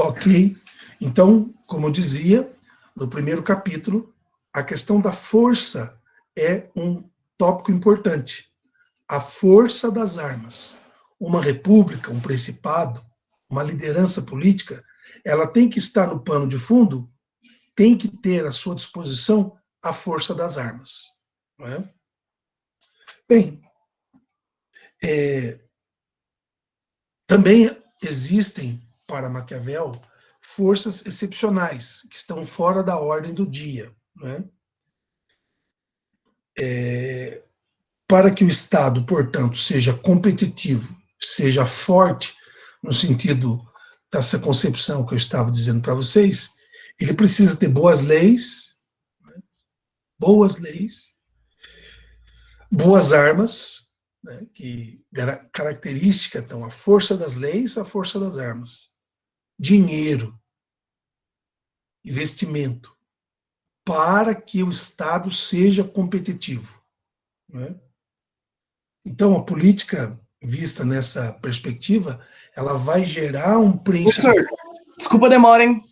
Ok. Então, como eu dizia, no primeiro capítulo, a questão da força é um tópico importante. A força das armas. Uma república, um principado, uma liderança política, ela tem que estar no pano de fundo, tem que ter à sua disposição a força das armas. Não é? Bem, também existem, para Maquiavel, forças excepcionais, que estão fora da ordem do dia. Né? Para que o Estado, portanto, seja competitivo, seja forte, no sentido dessa concepção que eu estava dizendo para vocês, ele precisa ter boas leis, boas armas, né, que característica, então, a força das leis, a força das armas, dinheiro, investimento, para que o Estado seja competitivo. Né? Então, a política vista nessa perspectiva, ela vai gerar um príncipe... Professor, desculpa a demora, hein?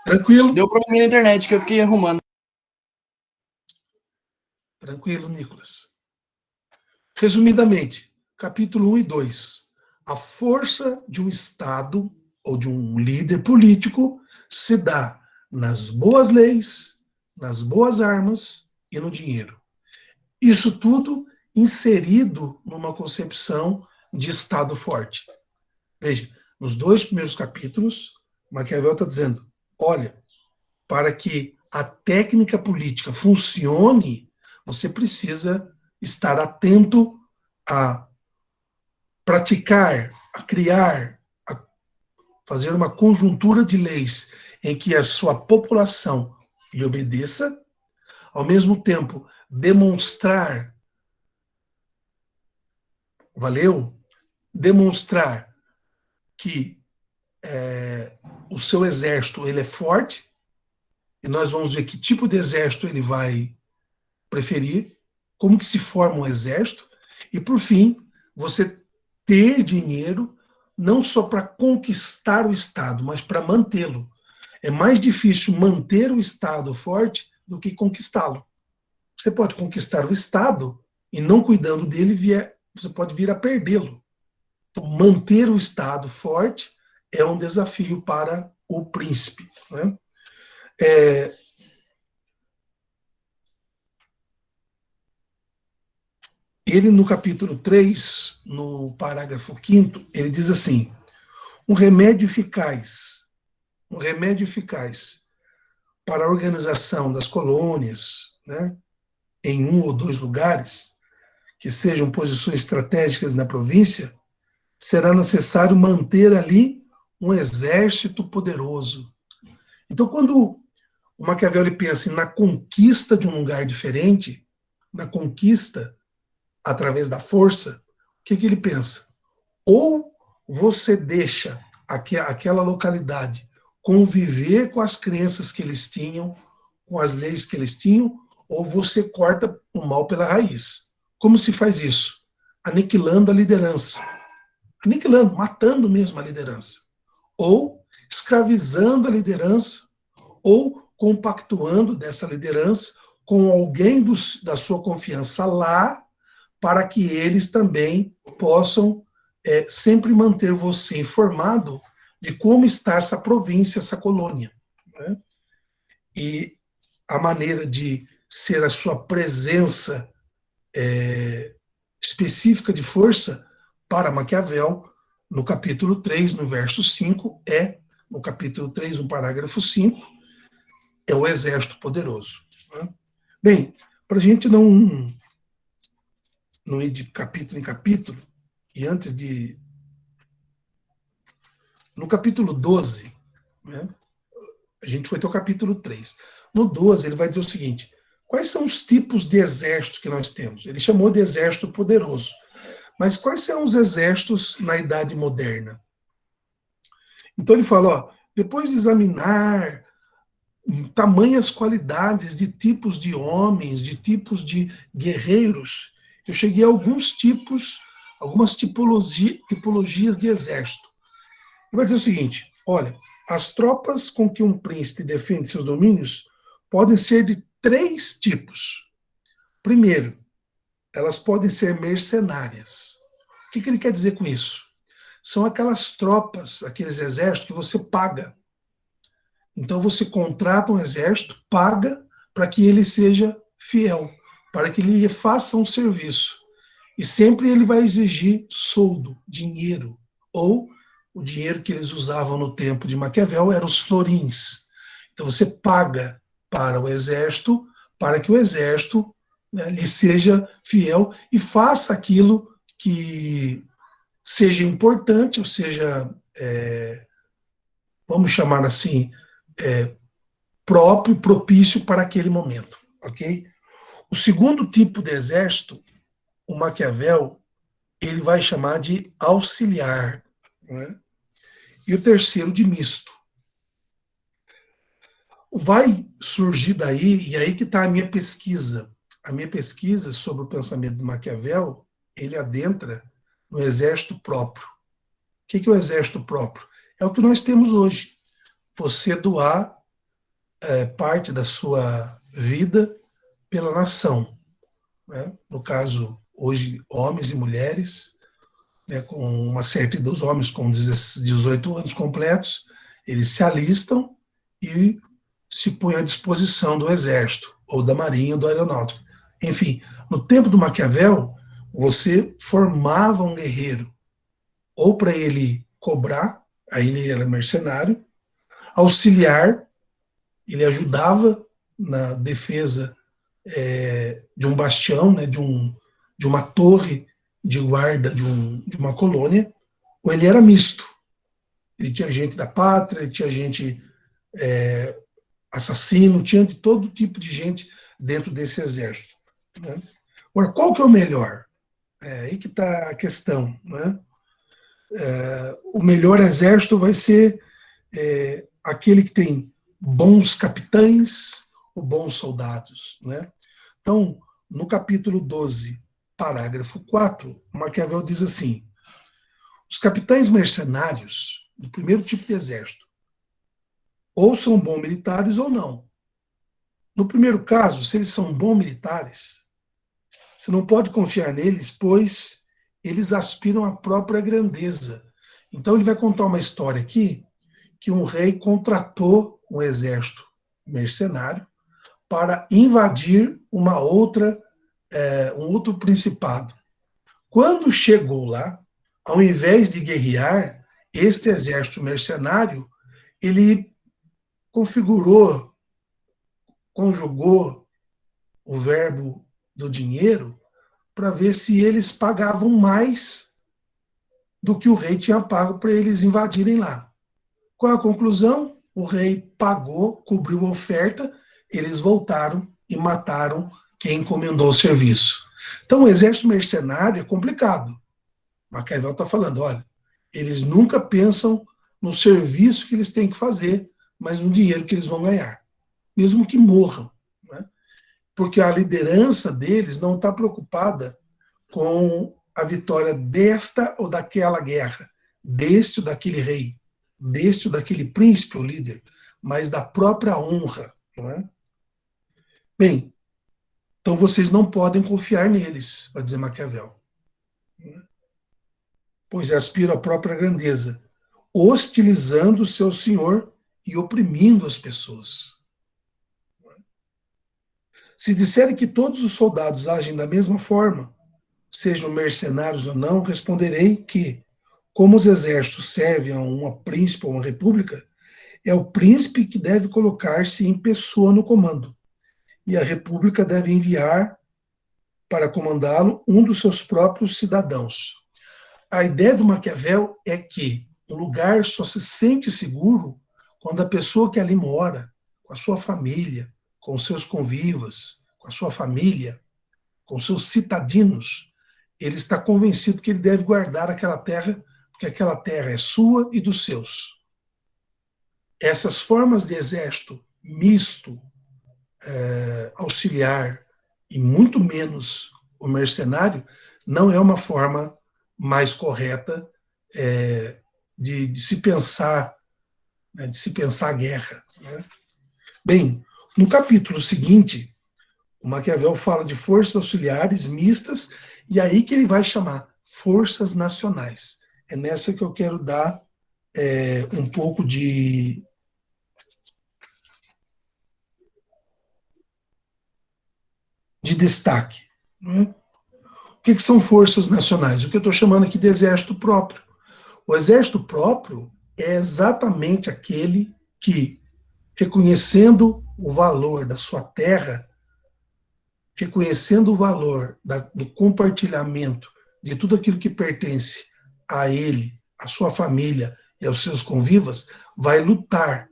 Tranquilo. Deu problema na internet que eu fiquei arrumando. Tranquilo, Nicolas. Resumidamente, capítulo 1 e 2. A força de um Estado ou de um líder político se dá nas boas leis, nas boas armas e no dinheiro. Isso tudo inserido numa concepção de Estado forte. Veja, nos 2 primeiros capítulos, Maquiavel está dizendo, olha, para que a técnica política funcione, você precisa estar atento a praticar, a criar, a fazer uma conjuntura de leis em que a sua população lhe obedeça, ao mesmo tempo demonstrar, demonstrar que o seu exército ele é forte, e nós vamos ver que tipo de exército ele vai preferir, como que se forma um exército, e por fim, você ter dinheiro não só para conquistar o Estado, mas para mantê-lo. É mais difícil manter o Estado forte do que conquistá-lo. Você pode conquistar o Estado e não cuidando dele, você pode vir a perdê-lo. Então, manter o Estado forte é um desafio para o príncipe. Né? Ele, no capítulo 3, no parágrafo 5º, ele diz assim, um remédio eficaz para a organização das colônias, né, em 1 ou 2 lugares, que sejam posições estratégicas na província, será necessário manter ali um exército poderoso. Então, quando o Maquiavel pensa na conquista de um lugar diferente, na conquista através da força, o que ele pensa? Ou você deixa aquela localidade conviver com as crenças que eles tinham, com as leis que eles tinham, ou você corta o mal pela raiz. Como se faz isso? Aniquilando a liderança. Aniquilando, matando mesmo a liderança. Ou escravizando a liderança, ou compactuando dessa liderança com alguém da sua confiança lá, para que eles também possam sempre manter você informado de como está essa província, essa colônia. Né? E a maneira de ser a sua presença específica de força para Maquiavel, no capítulo 3, no verso 5, no capítulo 3, no parágrafo 5, é o exército poderoso. Né? Bem, para a gente não ir de capítulo em capítulo, e antes de... No capítulo 12, né, a gente foi até o capítulo 3. No 12, ele vai dizer o seguinte, quais são os tipos de exércitos que nós temos? Ele chamou de exército poderoso. Mas quais são os exércitos na Idade Moderna? Então ele fala, ó, depois de examinar tamanhas qualidades de tipos de homens, de tipos de guerreiros, eu cheguei a algumas tipologias de exército. Ele vai dizer o seguinte, olha, As tropas com que um príncipe defende seus domínios podem ser de 3 tipos. Primeiro, elas podem ser mercenárias. O que ele quer dizer com isso? São aquelas tropas, aqueles exércitos que você paga. Então você contrata um exército, paga para que ele seja fiel, para que ele lhe faça um serviço. E sempre ele vai exigir soldo, dinheiro, ou o dinheiro que eles usavam no tempo de Maquiavel eram os florins. Então você paga para o exército, para que o exército, né, lhe seja fiel e faça aquilo que seja importante, ou seja, vamos chamar assim, próprio, propício para aquele momento, ok? O segundo tipo de exército, o Maquiavel, ele vai chamar de auxiliar, né? E o terceiro de misto. Vai surgir daí, e aí que está a minha pesquisa. A minha pesquisa sobre o pensamento de Maquiavel, ele adentra no exército próprio. O que é o exército próprio? É o que nós temos hoje. Você doar parte da sua vida pela nação, né? No caso, hoje, homens e mulheres, né, com uma certa idade, os homens com 18 anos completos, eles se alistam e se põem à disposição do exército, ou da marinha, ou da aeronáutica. Enfim, no tempo do Maquiavel, você formava um guerreiro, ou para ele cobrar, aí ele era mercenário, auxiliar, ele ajudava na defesa de um bastião, né, de uma torre de guarda de uma colônia, ou ele era misto. Ele tinha gente da pátria, ele tinha gente assassino, tinha de todo tipo de gente dentro desse exército, né? Agora, qual que é o melhor? Aí que está a questão, né? O melhor exército vai ser aquele que tem bons capitães ou bons soldados, né? Então, no capítulo 12, parágrafo 4, Maquiavel diz assim: os capitães mercenários do primeiro tipo de exército ou são bons militares ou não. No primeiro caso, se eles são bons militares, você não pode confiar neles, pois eles aspiram à própria grandeza. Então ele vai contar uma história aqui que um rei contratou um exército mercenário para invadir um outro principado. Quando chegou lá, ao invés de guerrear, este exército mercenário, ele conjugou o verbo do dinheiro para ver se eles pagavam mais do que o rei tinha pago para eles invadirem lá. Qual a conclusão? O rei pagou, cobriu a oferta, eles voltaram e mataram quem encomendou o serviço. Então, o exército mercenário é complicado. Maquiavel está falando, olha, eles nunca pensam no serviço que eles têm que fazer, mas no dinheiro que eles vão ganhar, mesmo que morram, né? Porque a liderança deles não está preocupada com a vitória desta ou daquela guerra, deste ou daquele rei, deste ou daquele príncipe ou líder, mas da própria honra, não é? Bem, então vocês não podem confiar neles, vai dizer Maquiavel, pois aspiram à própria grandeza, hostilizando o seu senhor e oprimindo as pessoas. Se disserem que todos os soldados agem da mesma forma, sejam mercenários ou não, responderei que, como os exércitos servem a um príncipe ou uma república, é o príncipe que deve colocar-se em pessoa no comando, e a república deve enviar para comandá-lo um dos seus próprios cidadãos. A ideia do Maquiavel é que um lugar só se sente seguro quando a pessoa que ali mora, com a sua família, com os seus convivas, com a sua família, com seus citadinos, ele está convencido que ele deve guardar aquela terra, porque aquela terra é sua e dos seus. Essas formas de exército misto, auxiliar e muito menos o mercenário, não é uma forma mais correta de se pensar né, de se pensar a guerra. Né? Bem, no capítulo seguinte, o Maquiavel fala de forças auxiliares mistas, e aí que ele vai chamar forças nacionais. É nessa que eu quero dar um pouco de destaque. Né? O que são forças nacionais? O que eu estou chamando aqui de exército próprio. O exército próprio é exatamente aquele que, reconhecendo o valor da sua terra, reconhecendo o valor do compartilhamento de tudo aquilo que pertence a ele, à sua família e aos seus convivas, vai lutar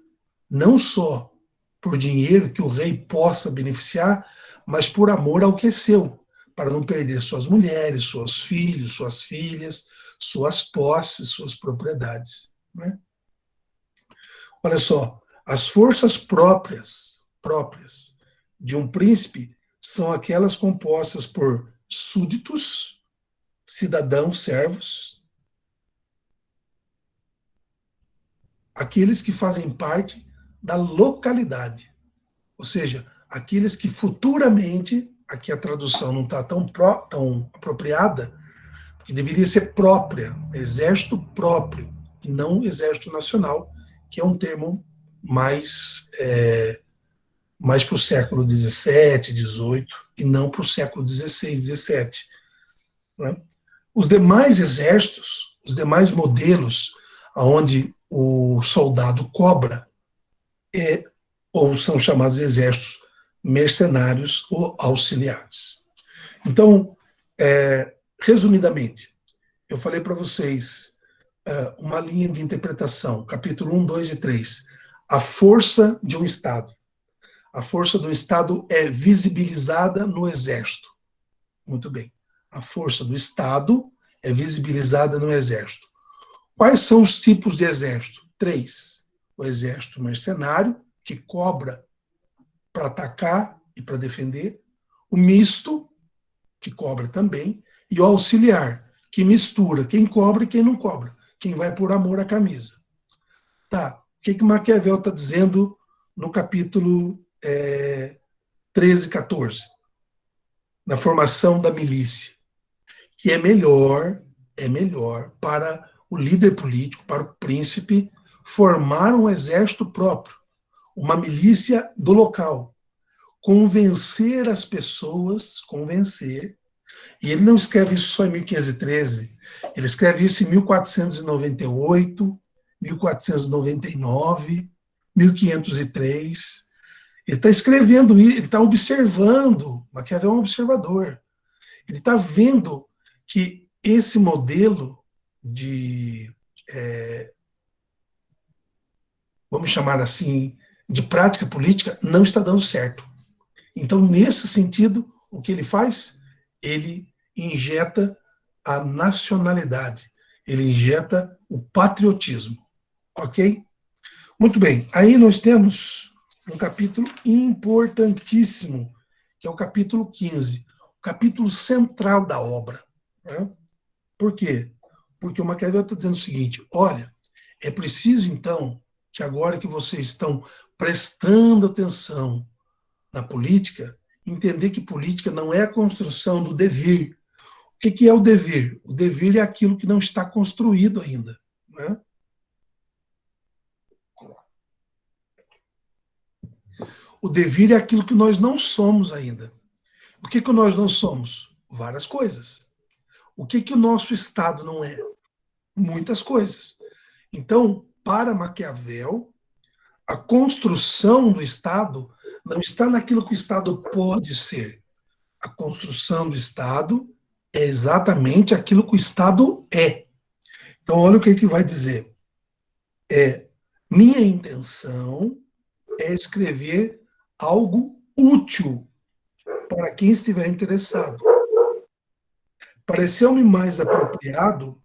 não só por dinheiro que o rei possa beneficiar, mas por amor ao que é seu, para não perder suas mulheres, seus filhos, suas filhas, suas posses, suas propriedades. Né? Olha só, as forças próprias de um príncipe são aquelas compostas por súditos, cidadãos, servos, aqueles que fazem parte da localidade, ou seja, aqueles que futuramente, aqui a tradução não está tão apropriada, porque deveria ser própria, exército próprio, e não exército nacional, que é um termo mais para o século XVII, XVIII, e não para o século XVI, XVII. Né? Os demais exércitos, os demais modelos, onde o soldado cobra, ou são chamados exércitos mercenários ou auxiliares. Então, resumidamente, eu falei para vocês uma linha de interpretação, capítulo 1, 2 e 3. A força de um Estado. A força do Estado é visibilizada no Exército. Muito bem. A força do Estado é visibilizada no Exército. Quais são os tipos de exército? 3. O exército mercenário, que cobra para atacar e para defender. O misto, que cobra também. E o auxiliar, que mistura quem cobra e quem não cobra. Quem vai por amor à camisa. Tá. O que Maquiavel está dizendo no capítulo 13, 14? Na formação da milícia. Que é melhor para o líder político, para o príncipe, formar um exército próprio, uma milícia do local, convencer as pessoas, e ele não escreve isso só em 1513, ele escreve isso em 1498, 1499, 1503. Ele está escrevendo, ele está observando, Maquiavel é um observador, ele está vendo que esse modelo de, vamos chamar assim, de prática política não está dando certo. Então, nesse sentido, o que ele faz? Ele injeta a nacionalidade, ele injeta o patriotismo, ok? Muito bem, aí nós temos um capítulo importantíssimo, que é o capítulo 15, o capítulo central da obra. Né? Por quê? Porque o Maquiavel está dizendo o seguinte, olha, é preciso então que agora que vocês estão prestando atenção na política, entender que política não é a construção do devir. O que é o devir? O devir é aquilo que não está construído ainda. Né? O devir é aquilo que nós não somos ainda. O que nós não somos? Várias coisas. O que o nosso Estado não é? Muitas coisas. Então, para Maquiavel, a construção do Estado não está naquilo que o Estado pode ser. A construção do Estado é exatamente aquilo que o Estado é. Então, olha o que ele vai dizer. Minha intenção é escrever algo útil para quem estiver interessado. Pareceu-me mais apropriado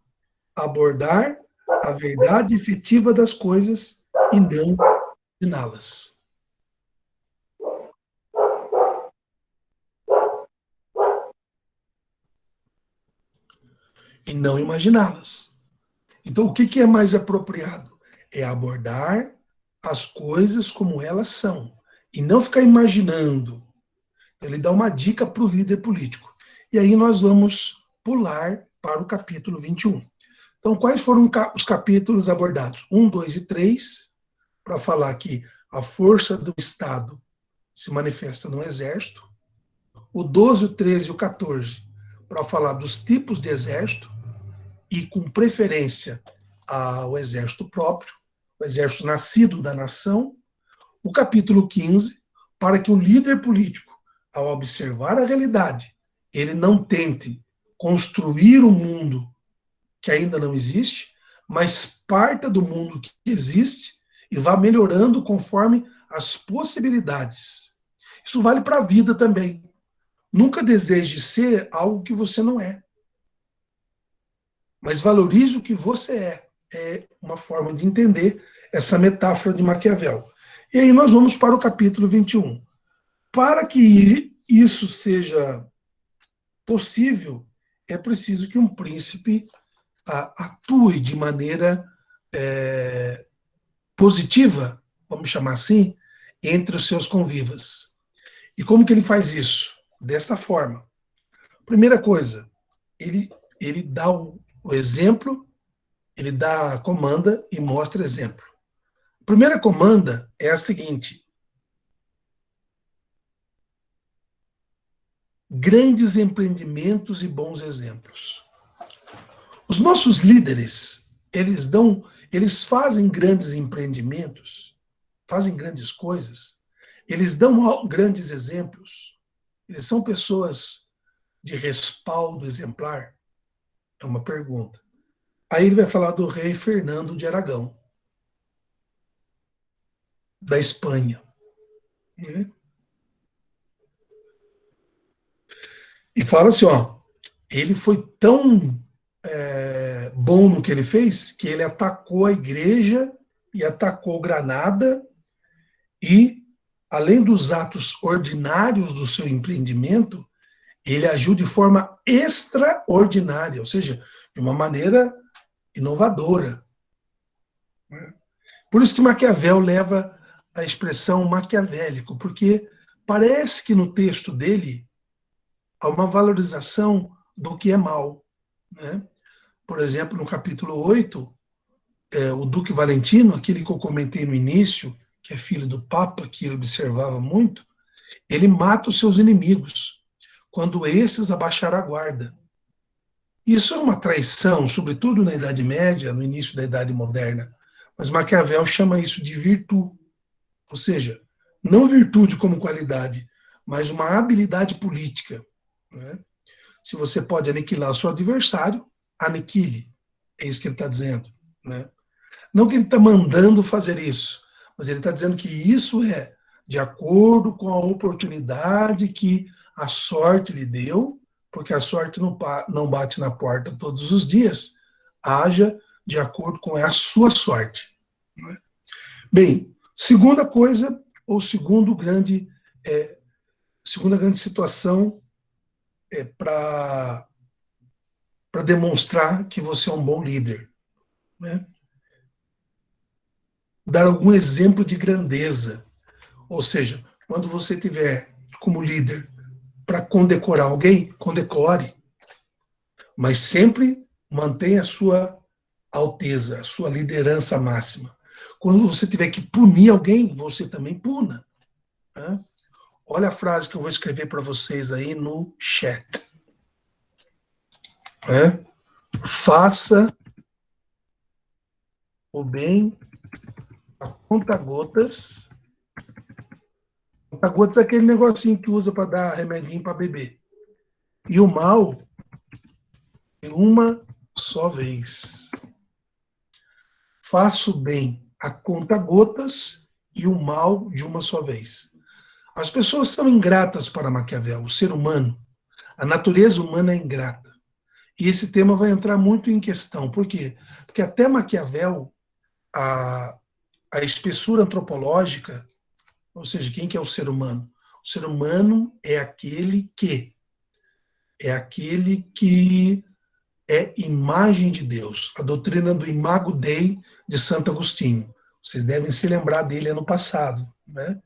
abordar a verdade efetiva das coisas e não imaginá-las. E não imaginá-las. Então, o que é mais apropriado? É abordar as coisas como elas são, e não ficar imaginando. Ele dá uma dica para o líder político. E aí nós vamos pular para o capítulo 21. Então, quais foram os capítulos abordados? 1, 2 e 3, para falar que a força do Estado se manifesta no exército. O 12, o 13 e o 14, para falar dos tipos de exército, e com preferência ao exército próprio, o exército nascido da nação. O capítulo 15, para que o líder político, ao observar a realidade, ele não tente construir um mundo que ainda não existe, mas parta do mundo que existe e vá melhorando conforme as possibilidades. Isso vale para a vida também. Nunca deseje ser algo que você não é, mas valorize o que você é. É uma forma de entender essa metáfora de Maquiavel. E aí nós vamos para o capítulo 21. Para que isso seja possível, é preciso que um príncipe atue de maneira positiva, vamos chamar assim, entre os seus convivas. E como que ele faz isso? Desta forma. Primeira coisa, ele dá o exemplo, ele dá a comanda e mostra exemplo. A primeira comanda é a seguinte: grandes empreendimentos e bons exemplos. Os nossos líderes, eles fazem grandes empreendimentos, fazem grandes coisas, eles dão grandes exemplos, eles são pessoas de respaldo exemplar? É uma pergunta. Aí ele vai falar do rei Fernando de Aragão, da Espanha. E fala assim, ó, ele foi tão bom no que ele fez que ele atacou a igreja e atacou Granada e, além dos atos ordinários do seu empreendimento, ele agiu de forma extraordinária, ou seja, de uma maneira inovadora. Por isso que Maquiavel leva a expressão maquiavélico, porque parece que no texto dele há uma valorização do que é mal. Né? Por exemplo, no capítulo 8, o Duque Valentino, aquele que eu comentei no início, que é filho do Papa, que ele observava muito, ele mata os seus inimigos, quando esses abaixaram a guarda. Isso é uma traição, sobretudo na Idade Média, no início da Idade Moderna, mas Maquiavel chama isso de virtude, ou seja, não virtude como qualidade, mas uma habilidade política. Né? Se você pode aniquilar o seu adversário, aniquile. É isso que ele está dizendo. Né? Não que ele está mandando fazer isso, mas ele está dizendo que isso é de acordo com a oportunidade que a sorte lhe deu, porque a sorte não bate na porta todos os dias, haja de acordo com a sua sorte. Né? Bem, segunda coisa, ou segunda grande situação para demonstrar que você é um bom líder. Né? Dar algum exemplo de grandeza. Ou seja, quando você tiver como líder para condecorar alguém, condecore. Mas sempre mantenha a sua alteza, a sua liderança máxima. Quando você tiver que punir alguém, você também puna. Né? Olha a frase que eu vou escrever para vocês aí no chat. Né? Faça o bem a conta-gotas. Conta-gotas é aquele negocinho que usa para dar remedinho para beber. E o mal de uma só vez. Faça o bem a conta-gotas e o mal de uma só vez. As pessoas são ingratas para Maquiavel, o ser humano. A natureza humana é ingrata. E esse tema vai entrar muito em questão. Por quê? Porque até Maquiavel, a espessura antropológica, ou seja, quem que é o ser humano? O ser humano é aquele que é imagem de Deus. A doutrina do Imago Dei de Santo Agostinho. Vocês devem se lembrar dele ano passado, né?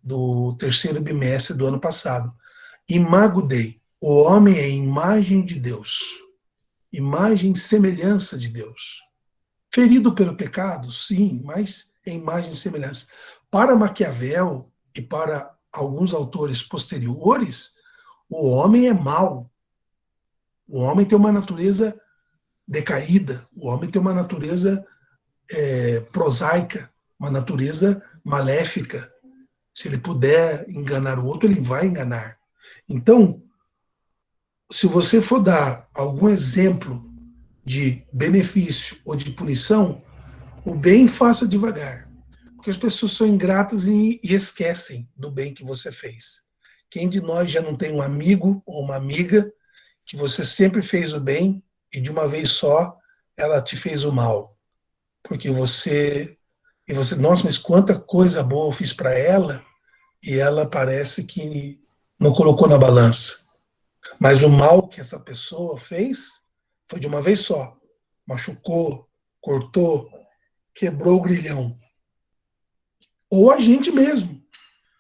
Do terceiro bimestre do ano passado. Imago Dei, o homem é imagem de Deus, imagem e semelhança de Deus. Ferido pelo pecado, sim, mas é imagem e semelhança. Para Maquiavel e para alguns autores posteriores, o homem é mau. O homem tem uma natureza decaída, o homem tem uma natureza prosaica, uma natureza maléfica. Se ele puder enganar o outro, ele vai enganar. Então, se você for dar algum exemplo de benefício ou de punição, o bem faça devagar. Porque as pessoas são ingratas e esquecem do bem que você fez. Quem de nós já não tem um amigo ou uma amiga que você sempre fez o bem e de uma vez só ela te fez o mal? Porque você, nossa, mas quanta coisa boa eu fiz para ela e ela parece que não colocou na balança. Mas o mal que essa pessoa fez foi de uma vez só. Machucou, cortou, quebrou o grilhão. Ou a gente mesmo.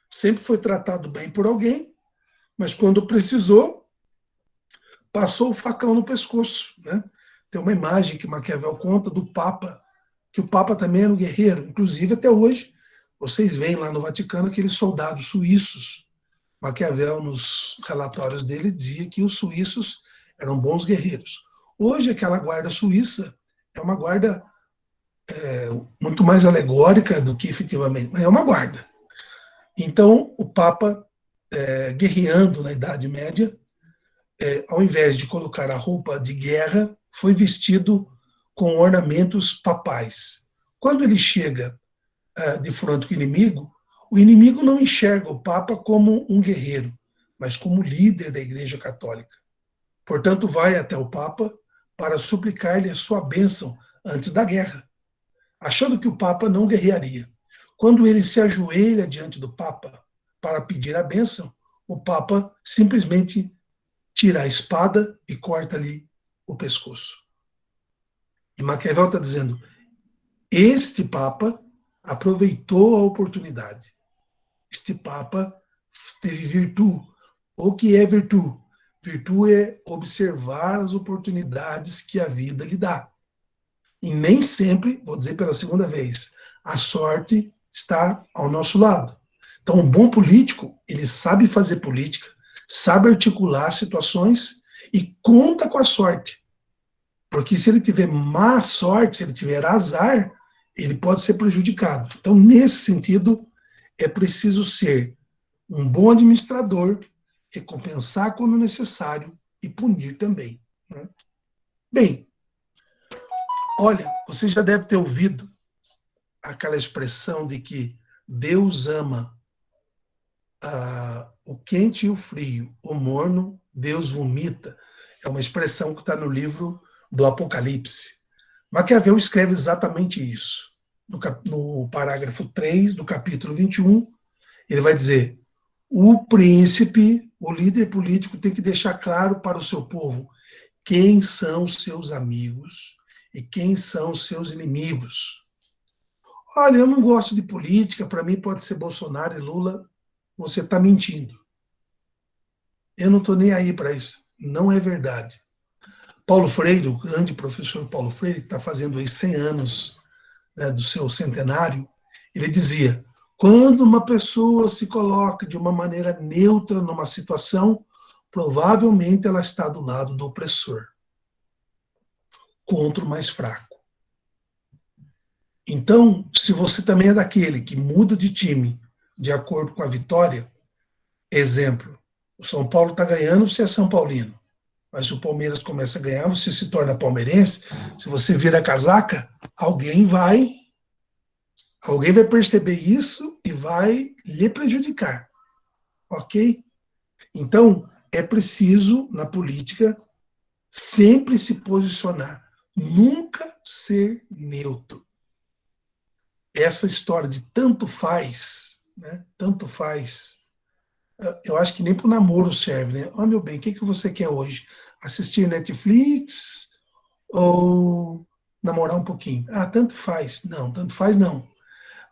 Sempre foi tratado bem por alguém, mas quando precisou, passou o facão no pescoço. Né? Tem uma imagem que Maquiavel conta do Papa, que o Papa também era um guerreiro. Inclusive, até hoje, vocês veem lá no Vaticano aqueles soldados suíços. Maquiavel, nos relatórios dele, dizia que os suíços eram bons guerreiros. Hoje, aquela guarda suíça é uma guarda muito mais alegórica do que efetivamente, mas é uma guarda. Então, o Papa, guerreando na Idade Média, ao invés de colocar a roupa de guerra, foi vestido com ornamentos papais. Quando ele chega de frente com o inimigo não enxerga o Papa como um guerreiro, mas como líder da Igreja Católica. Portanto, vai até o Papa para suplicar-lhe a sua bênção antes da guerra, achando que o Papa não guerrearia. Quando ele se ajoelha diante do Papa para pedir a bênção, o Papa simplesmente tira a espada e corta-lhe o pescoço. E Maquiavel está dizendo, este Papa aproveitou a oportunidade. Este Papa teve virtude. O que é virtude? Virtude é observar as oportunidades que a vida lhe dá. E nem sempre, vou dizer pela segunda vez, a sorte está ao nosso lado. Então, um bom político, ele sabe fazer política, sabe articular situações e conta com a sorte. Porque se ele tiver má sorte, se ele tiver azar, ele pode ser prejudicado. Então, nesse sentido, é preciso ser um bom administrador, recompensar quando necessário e punir também. Né? Bem, olha, você já deve ter ouvido aquela expressão de que Deus ama o quente e o frio, o morno Deus vomita. É uma expressão que está no livro do Apocalipse. Maquiavel escreve exatamente isso. No parágrafo 3 do capítulo 21, ele vai dizer: o príncipe, o líder político, tem que deixar claro para o seu povo quem são os seus amigos e quem são os seus inimigos. Olha, eu não gosto de política, para mim pode ser Bolsonaro e Lula, você está mentindo. Eu não estou nem aí para isso. Não é verdade. Paulo Freire, o grande professor Paulo Freire, que está fazendo aí 100 anos, né, do seu centenário, ele dizia, quando uma pessoa se coloca de uma maneira neutra numa situação, provavelmente ela está do lado do opressor, contra o mais fraco. Então, se você também é daquele que muda de time de acordo com a vitória, exemplo, o São Paulo está ganhando, você é São Paulino. Mas se o Palmeiras começa a ganhar, você se torna palmeirense, se você vira casaca, alguém vai perceber isso e vai lhe prejudicar. Ok? Então, é preciso, na política, sempre se posicionar, nunca ser neutro. Essa história de tanto faz, né? Tanto faz, eu acho que nem para o namoro serve, né? Meu bem, o que você quer hoje? Assistir Netflix ou namorar um pouquinho? Tanto faz. Não, tanto faz não.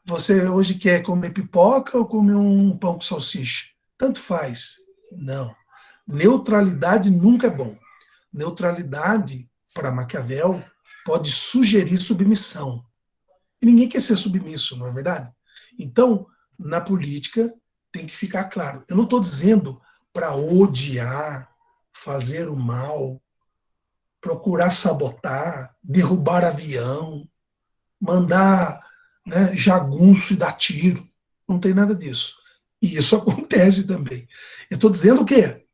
Você hoje quer comer pipoca ou comer um pão com salsicha? Tanto faz. Não. Neutralidade nunca é bom. Neutralidade, para Maquiavel, pode sugerir submissão. E ninguém quer ser submisso, não é verdade? Então, na política, tem que ficar claro. Eu não estou dizendo para odiar, fazer o mal, procurar sabotar, derrubar avião, mandar, né, jagunço e dar tiro. Não tem nada disso. E isso acontece também. Eu estou dizendo o quê?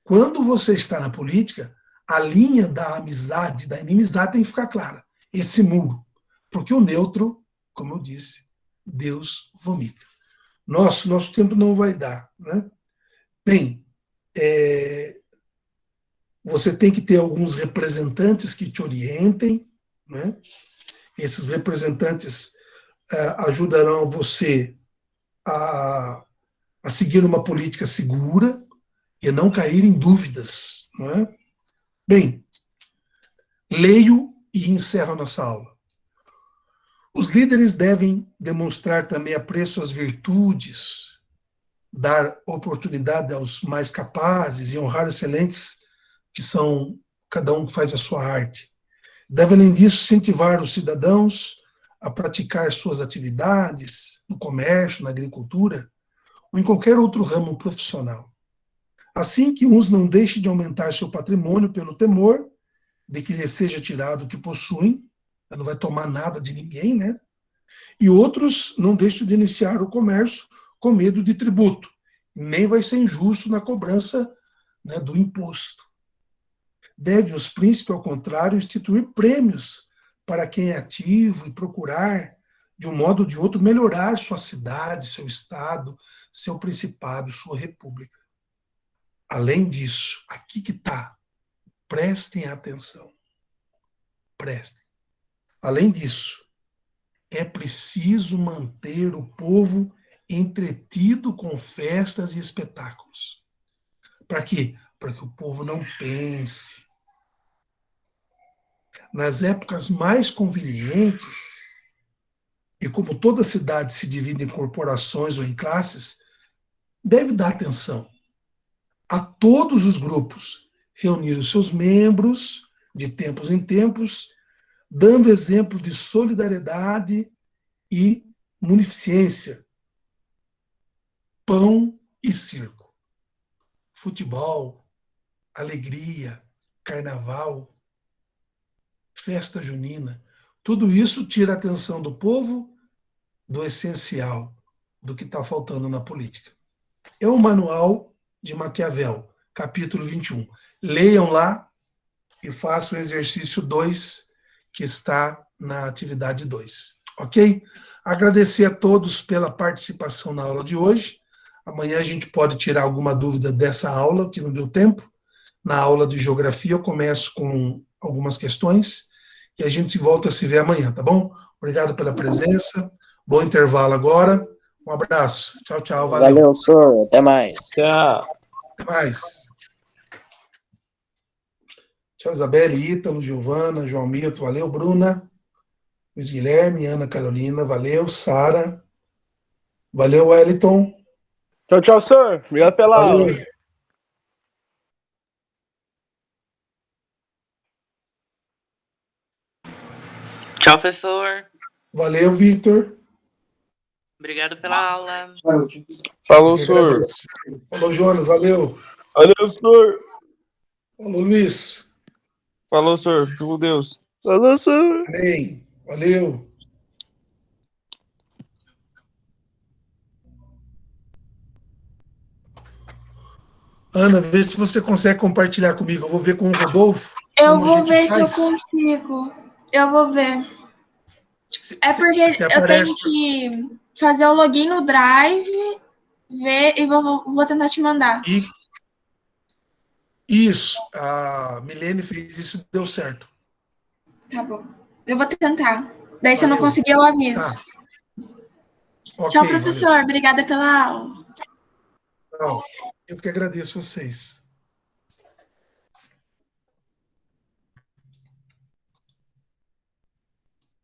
Quando você está na política, a linha da amizade, da inimizade tem que ficar clara. Esse muro. Porque o neutro, como eu disse, Deus vomita. Nosso tempo não vai dar. Né? Bem, você tem que ter alguns representantes que te orientem. Né? Esses representantes ajudarão você a seguir uma política segura e não cair em dúvidas. Não é? Bem, leio e encerro a nossa aula. Os líderes devem demonstrar também apreço às virtudes, dar oportunidade aos mais capazes e honrar excelentes que são cada um que faz a sua arte. Deve, além disso, incentivar os cidadãos a praticar suas atividades no comércio, na agricultura ou em qualquer outro ramo profissional. Assim que uns não deixem de aumentar seu patrimônio pelo temor de que lhes seja tirado o que possuem, não vai tomar nada de ninguém, né? E outros não deixam de iniciar o comércio com medo de tributo, nem vai ser injusto na cobrança, né, do imposto. Deve os príncipes, ao contrário, instituir prêmios para quem é ativo e procurar, de um modo ou de outro, melhorar sua cidade, seu estado, seu principado, sua república. Além disso, aqui que está, prestem atenção. Prestem. Além disso, é preciso manter o povo entretido com festas e espetáculos. Para quê? Para que o povo não pense. Nas épocas mais convenientes, e como toda cidade se divide em corporações ou em classes, deve dar atenção a todos os grupos, reunir os seus membros de tempos em tempos, dando exemplo de solidariedade e munificência, pão e circo, futebol, alegria, carnaval, festa junina. Tudo isso tira a atenção do povo do essencial, do que está faltando na política. É o Manual de Maquiavel, capítulo 21. Leiam lá e façam o exercício 2, que está na atividade 2. Ok? Agradecer a todos pela participação na aula de hoje. Amanhã a gente pode tirar alguma dúvida dessa aula, que não deu tempo. Na aula de geografia eu começo com algumas questões e a gente volta a se ver amanhã, tá bom? Obrigado pela presença. Bom intervalo agora. Um abraço. Tchau, tchau. Valeu. Valeu, senhor. Até mais. Tchau. Até mais. Tchau, Isabelle, Ítalo, Giovana, João Milton. Valeu, Bruna. Luiz Guilherme, Ana Carolina. Valeu, Sara. Valeu, Wellington. Tchau, tchau, senhor. Obrigado pela aula. Valeu. Tchau, professor. Valeu, Victor. Obrigado pela aula. Falou, senhor. Falou, Jonas. Valeu. Valeu, senhor. Falou, Luiz. Falou, senhor. Fico com Deus. Falou, senhor. Amém. Valeu. Ana, vê se você consegue compartilhar comigo. Eu vou ver com o Rodolfo. Eu vou ver se eu consigo. Eu vou ver. É porque eu tenho que fazer o login no Drive, ver e vou tentar te mandar. Isso. A Milene fez isso e deu certo. Tá bom. Eu vou tentar. Daí, se eu não conseguir, eu aviso. Tá. Tchau, Ok, professor. valeu. Obrigada pela aula. Tchau. Eu que agradeço vocês.